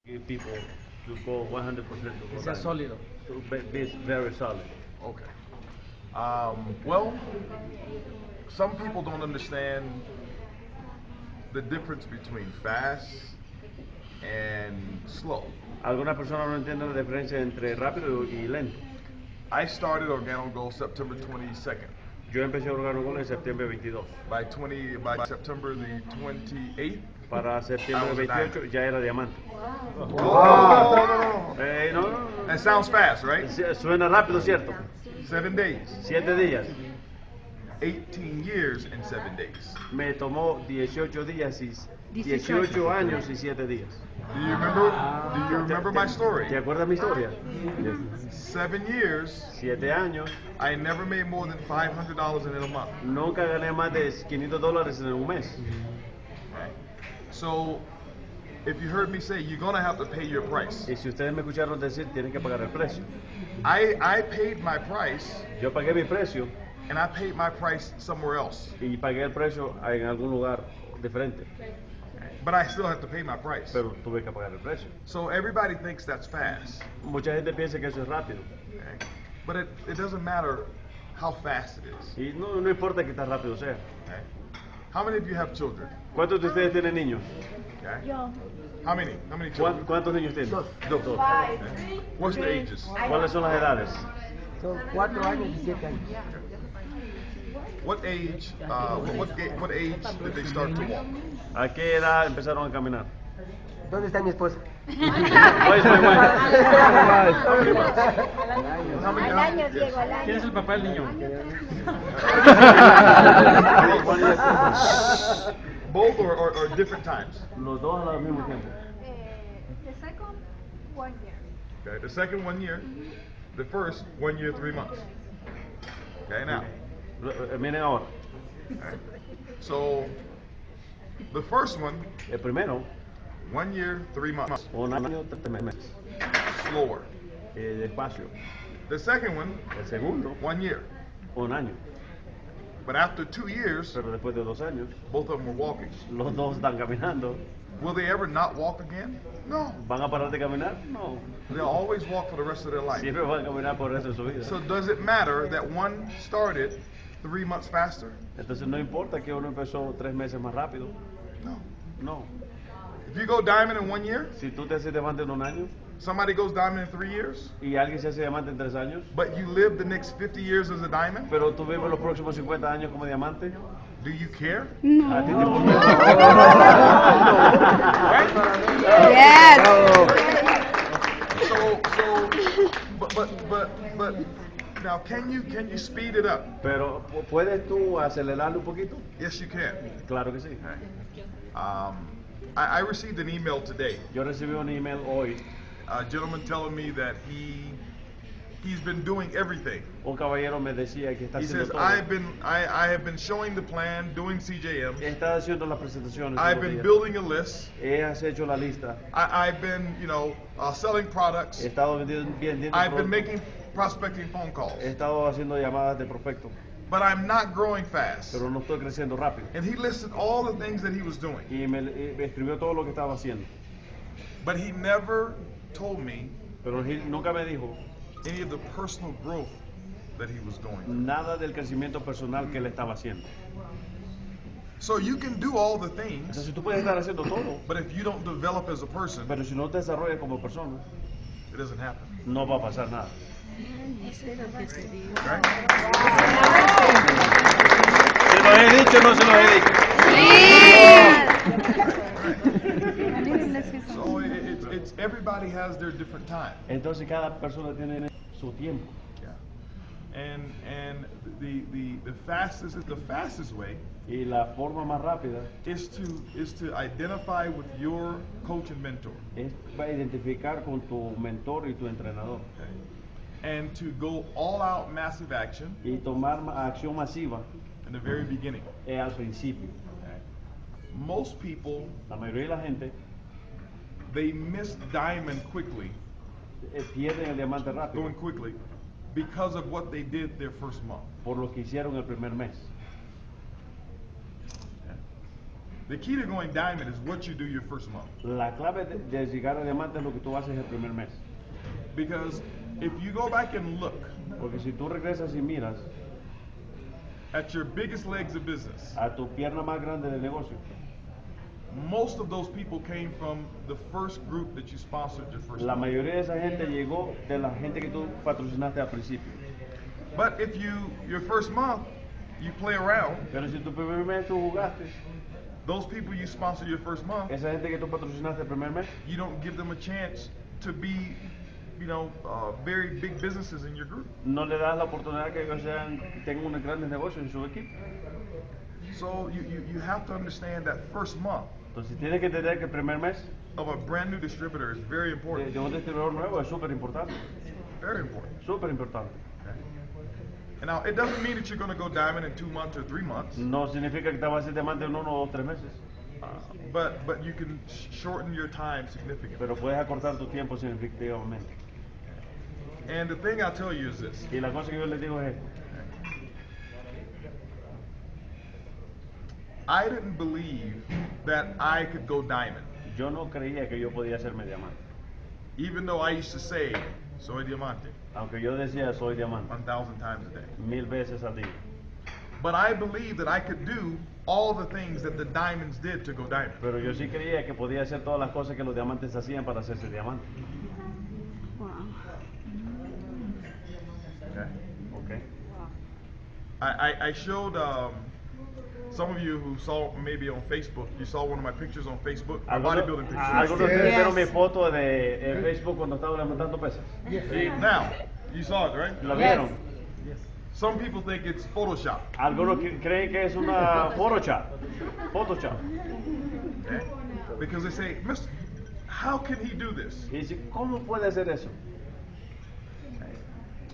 give people to go 100% to Que go sea diamond. sólido. To be very solid. Okay. Well, some people don't understand the difference between fast and slow. Algunas personas no entienden la diferencia entre rápido y lento. I started Organo Gold September 22nd. Yo empecé Organo Cual en septiembre 22. By September the 28th, Para I septiembre was a 28 diamond. ya era diamante. Wow. No. That sounds fast, right? Suena rápido, ¿cierto? 7 days. 7 días. 18 years and 7 days. Me tomó 18 días y 18 años y 7 días. Do you remember my story? ¿Te acuerdas mi historia? 7 years, 7 años. I never made more than $500 in a month. Nunca gané más de $500 en un mes. Okay. So, if you heard me say, you're gonna have to pay your price. Y si ustedes me escucharon decir, tienen que pagar el precio. I paid my price, Yo pagué mi precio and I paid my price somewhere else. y pagué el precio en algún lugar diferente. But I still have to pay my price. Pero tuve que pagar el precio. So everybody thinks that's fast. Mucha gente piensa que eso es rápido. Okay. But it doesn't matter how fast it is. Y no importa que tan rápido sea. Okay. How many of you have children? ¿Cuántos de ustedes tienen niños? Okay. How many? How many children? ¿Cuántos niños tienen? Dos. Okay. What's the ages? ¿Cuáles son las edades? Son 4 años y 7 años. What age? What age did they start to walk? ¿A qué edad empezaron a caminar? ¿Dónde está mi esposa? Pues, muy bueno. Al año, Diego, al ¿Quién año. es el papá del niño? Both or different times? Los dos al mismo tiempo. The second 1 year. Okay. The second 1 year. The first 1 year 3 months. Okay. Now. Miren ahora. Okay. So the first one, El primero, 1 year 3 months. 1 año, 3 meses. Slower. Despacio. The second one, El segundo, 1 year. 1 año. But after 2 years, Pero después de 2 años, both of them were walking. los dos están caminando. Will they ever not walk again? No. ¿Van a parar de caminar? No. They'll always walk for the rest of their life. Siempre van a caminar por el resto de su vida. So does it matter that one started 3 months faster? Entonces no importa que uno empezó 3 meses más rápido. No. No. If you go diamond in 1 year, Si tú te haces diamante en 1 año somebody goes diamond in 3 years, y alguien se hace diamante en 3 años, but you live the next 50 years as a diamond, pero tú vives los próximos 50 años como diamante, do you care? ¿a ti te importa? Yes. But now can you speed it up? Pero ¿puedes tú acelerarlo un poquito? Yes, you can. Claro que sí. I received an email today. Yo recibí un email hoy, A gentleman telling me that he's been doing everything. un caballero me decía que está He haciendo says todo. I have been showing the plan, doing CJM. Está haciendo las presentaciones. I've todos los been días. building a list. Has hecho la lista. I've been selling products. He estado vendiendo I've been productos. making prospecting phone calls. He estado haciendo llamadas de prospecto, But I'm not growing fast. pero no estoy creciendo rápido. And he listed all the things that he was doing. Y me escribió todo lo que estaba haciendo. But he never told me Pero él nunca me dijo any of the personal growth that he was going. nada del crecimiento personal que él estaba haciendo. So you can do all the O sea, things, si tú puedes estar haciendo todo, but if you don't develop as a person, pero si no te desarrollas como persona, it doesn't happen. no va a pasar nada. Right? ¿Se los he dicho o no se los he dicho? So it's everybody has their different time. Entonces cada persona tiene su tiempo. Yeah. And the fastest way Y la forma más rápida is to identify with your coach and mentor, es para identificar con tu mentor y tu entrenador. okay? And to go all out massive action Y tomar acción masiva in the very beginning. al principio. Okay? Most people, La mayoría de la gente they miss diamond quickly, pierden el diamante rápido going quickly, because of what they did their first month. por lo que hicieron el primer mes. The key to going diamond is what you do your first month. La clave de llegar a diamante es lo que tú haces el primer mes. Because if you go back and look Porque si tú regresas y miras at your biggest legs of business, a tu pierna más grande del negocio, most of those people came from the first group that you sponsored your first la month. mayoría de esa gente llegó de la gente que tú patrocinaste al principio. But if your first month, you play around, Pero si tu primer mes tú jugaste, those people you sponsored your first month, esa gente que tú patrocinaste el primer mes, you don't give them a chance to be, very big businesses in your group. no le das la oportunidad que ellos tengan unos grandes negocios en su equipo. So you have to understand that first month Entonces tienes que entender que el primer mes of a brand new distributor is very important. de un distribuidor nuevo es súper importante. Very important. Súper importante. And now, it doesn't mean that you're going to go diamond in 2 months or 3 months, No significa que te vas a hacer diamante en 1 o 3 meses, but you can shorten your time significantly. pero puedes acortar tu tiempo significativamente. And the thing I'll tell you is this. Y la cosa que yo les digo es esto. I didn't believe that I could go diamond, Yo no creía que yo podía hacerme diamante. even though I used to say, soy diamante, Aunque yo decía soy diamante 1,000 times a day. 1000 veces al día. But I believed that I could do all the things that the diamonds did to go diamond. Pero yo sí creía que podía hacer todas las cosas que los diamantes hacían para hacerse diamante. Okay? Okay. I showed some of you who saw maybe on Facebook, you saw one of my pictures on Facebook, my bodybuilding pictures. Algunos de vieron mi foto de Facebook cuando estaba levantando pesas. Now, you saw it, right? ¿La vieron? Some people think it's Photoshop. Algunos creen que es una Photoshop. Photoshop. Okay? Because they say, Mr. How can he do this? Y dice, ¿cómo puede hacer eso?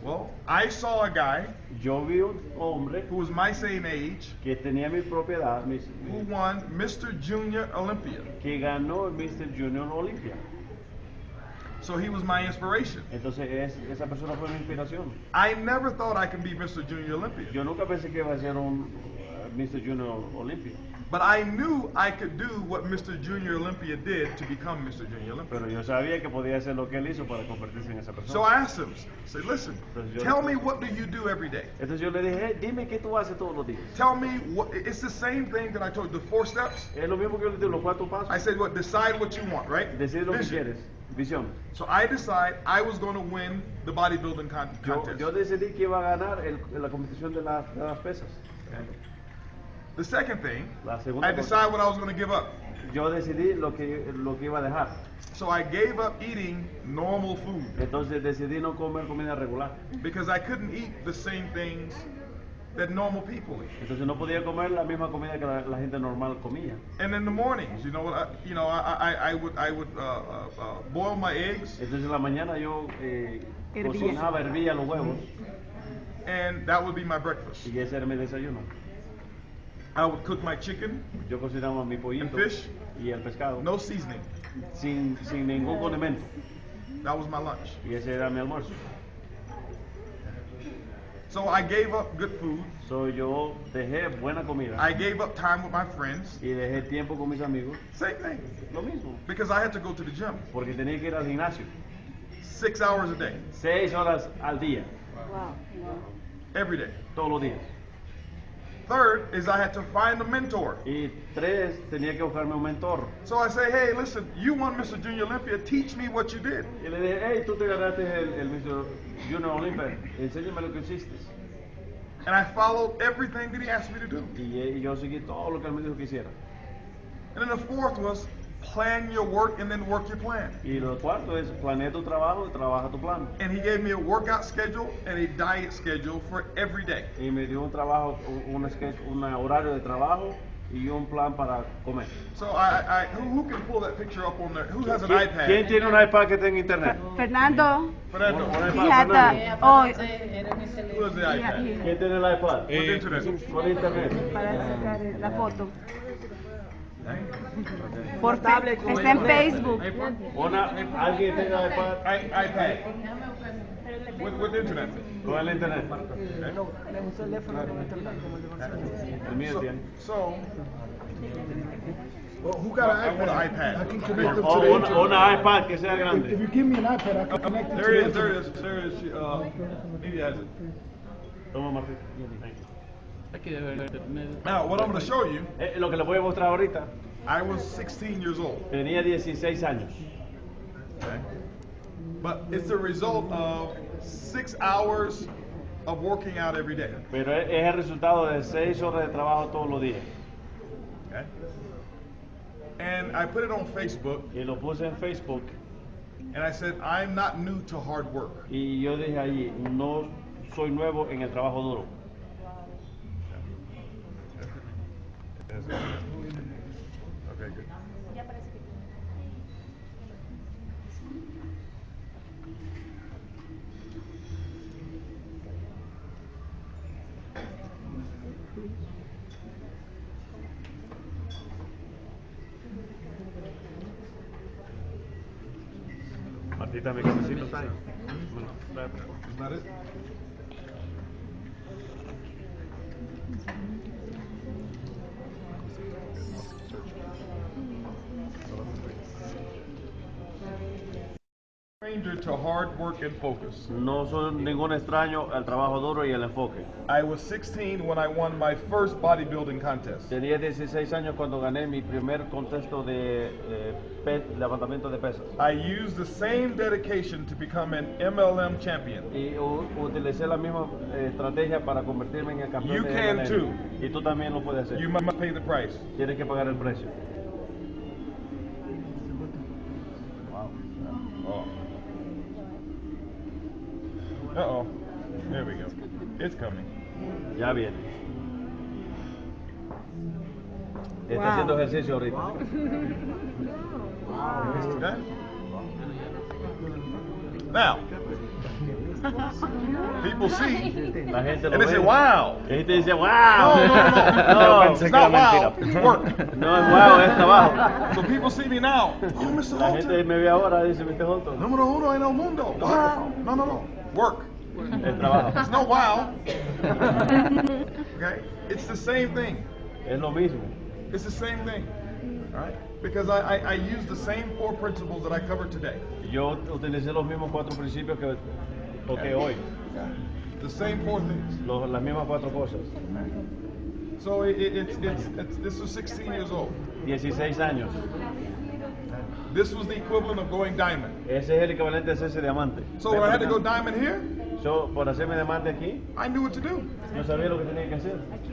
Well, I saw a guy Yo vi un hombre who was my same age que tenía mi propiedad, who won Mr. Junior Olympia. que ganó el Mr. Junior Olympia. So he was my inspiration. Entonces esa persona fue mi inspiración. I never thought I could be Mr. Junior Olympia. Yo nunca pensé que iba a ser un Mr. Junior Olympia. But I knew I could do what Mr. Junior Olympia did to become Mr. Junior Olympia. Pero yo sabía que podía hacer lo que él hizo para convertirse en esa persona. So I asked him, I said, listen, tell me what do you do every day? Entonces yo le dije, hey, dime qué tú haces todos los días. Tell me what, it's the same thing that I told you, the 4 steps. Es lo mismo que yo le digo, los 4 pasos. I said, what, decide what you want, right? Decide lo que Vision. quieres. Visión. So I decided I was going to win the bodybuilding contest. Yo decidí que iba a ganar la competición de las pesas. The second thing, La segunda I cosa. decided what I was going to give up. Yo decidí lo que iba a dejar. So I gave up eating normal food Entonces decidí no comer comida regular. because I couldn't eat the same things that normal people eat. Entonces no podía comer la misma comida que la gente normal comía. And in the mornings, I would boil my eggs, Entonces en la mañana yo cocinaba, hervía los huevos and that would be my breakfast. y ese era mi desayuno. I would cook my chicken, Yo cocinaba mi pollito And fish? y el pescado no seasoning. sin ningún condimento That was my lunch. y ese era mi almuerzo. So I gave up good food. So yo dejé buena comida I gave up time with my friends. y dejé tiempo con mis amigos, Same thing. lo mismo, Because I had to go to the gym porque tenía que ir al gimnasio 6 hours a day, 6 horas al día, every day. todos los días. Third is I had to find a mentor. Y 3, tenía que buscarme un mentor. So I say, hey, listen, you won Mr. Junior Olympia. Teach me what you did. Y le dije, hey, tú te ganaste el Mr. Junior Olympia, enséñame lo que hiciste. And I followed everything that he asked me to do. Y yo seguí todo lo que él me dijo que hiciera. And then the fourth was plan your work and then work your plan. Y lo cuarto es, planea tu trabajo y trabaja tu plan. And he gave me a workout schedule and a diet schedule for every day. Y me dio un trabajo, un horario de trabajo y un plan para comer. So who can pull that picture up on there? Who has an ¿Quién iPad? tiene un iPad que tenga internet? Fernando, Fernando, Un iPad, fíjate, Fernando. hoy who has the iPad? ¿Quién tiene el iPad? With internet. Con internet. para sacar la foto. Por Por tablet, con está en el- Facebook. ¿Alguien tenga iPad iPad. With internet. con el internet? No, es un teléfono con internet como el de Barcelona. El mío tiene. So Well, who got an I want an iPad? iPad. I can connect them O to the una internet. iPad que sea If grande. you give me an iPad, I can connect it to There the it is, internet. there it is. Maybe has it. Toma, Martín. Aquí debe haber medio. Now, what I'm going to show you, Lo que les voy a mostrar ahorita, I was 16 years old. tenía 16 años. Okay. But it's a result of 6 hours of working out every day. Pero es el resultado de 6 horas de trabajo todos los días. Okay. And I put it on Facebook, Y lo puse en Facebook and I said, I'm not new to hard work. y yo dije allí, no soy nuevo en el trabajo duro. Okay, good. Martita, mi cafecito está ahí. Is that it? Stranger to hard work and focus. No soy ningún extraño al trabajo duro y el enfoque. I was 16 when I won my first bodybuilding contest. Tenía 16 años cuando gané mi primer contesto de levantamiento de pesas. I used the same dedication to become an MLM champion. Y utilicé la misma estrategia para convertirme en el campeón You de can MLM. too. Y tú también lo puedes hacer. You must pay the price. Tienes que pagar el precio. Oh. Uh-oh. There we go. It's coming. Ya viene. Está Wow. haciendo ejercicio ahorita. Okay? Now, people see, La gente lo and they ve. say, wow. Y la gente dice, wow. No, it's not wow. It's work. No es wow, es trabajo. So people see me now. Oh, Mr. La gente Holton. me ve ahora, dice Mr. Holton. Número uno en el mundo. Wow. No. Work. Es trabajo. It's no wow. Okay? It's the same thing. Es lo mismo. It's the same thing. All right? Because I use the same 4 principles that I covered today. Yo utilicé los mismos 4 principios que toqué hoy. The same 4 things. Las mismas 4 cosas. So this was 16 years old. 16 años. This was the equivalent of going diamond. Ese es el equivalente de hacerse diamante. So when I had to go diamond here, Yo, por hacerme diamante aquí, I knew what to do. yo sabía lo que tenía que hacer. Aquí.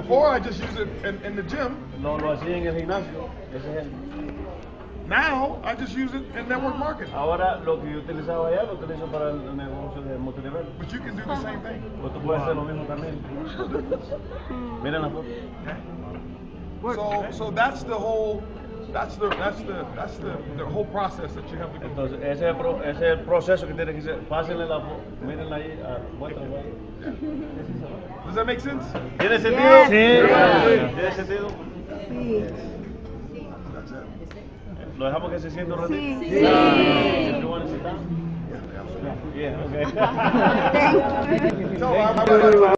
Before I just used it in the gym. Lo hacía en el gimnasio. Ese es el. Now I just use it in network marketing. Ahora lo que yo utilizaba allá lo utilizo para el negocio de multinivel. But you can do the same thing. Pues tú puedes hacer lo mismo también. Miren la foto. So that's the whole whole process that you have to go through. Entonces, ese es el proceso que tiene que ser. Pásenle la foto. Mírenla ahí. Muéstrenla ahí. Does that make sense? ¿Tiene sentido? Sí. ¿Tiene sentido? Sí. That's it. ¿Lo dejamos que se sienta un ratito? Sí. Everyone sit down? Yeah, absolutely. Yeah, okay. Thank you. So I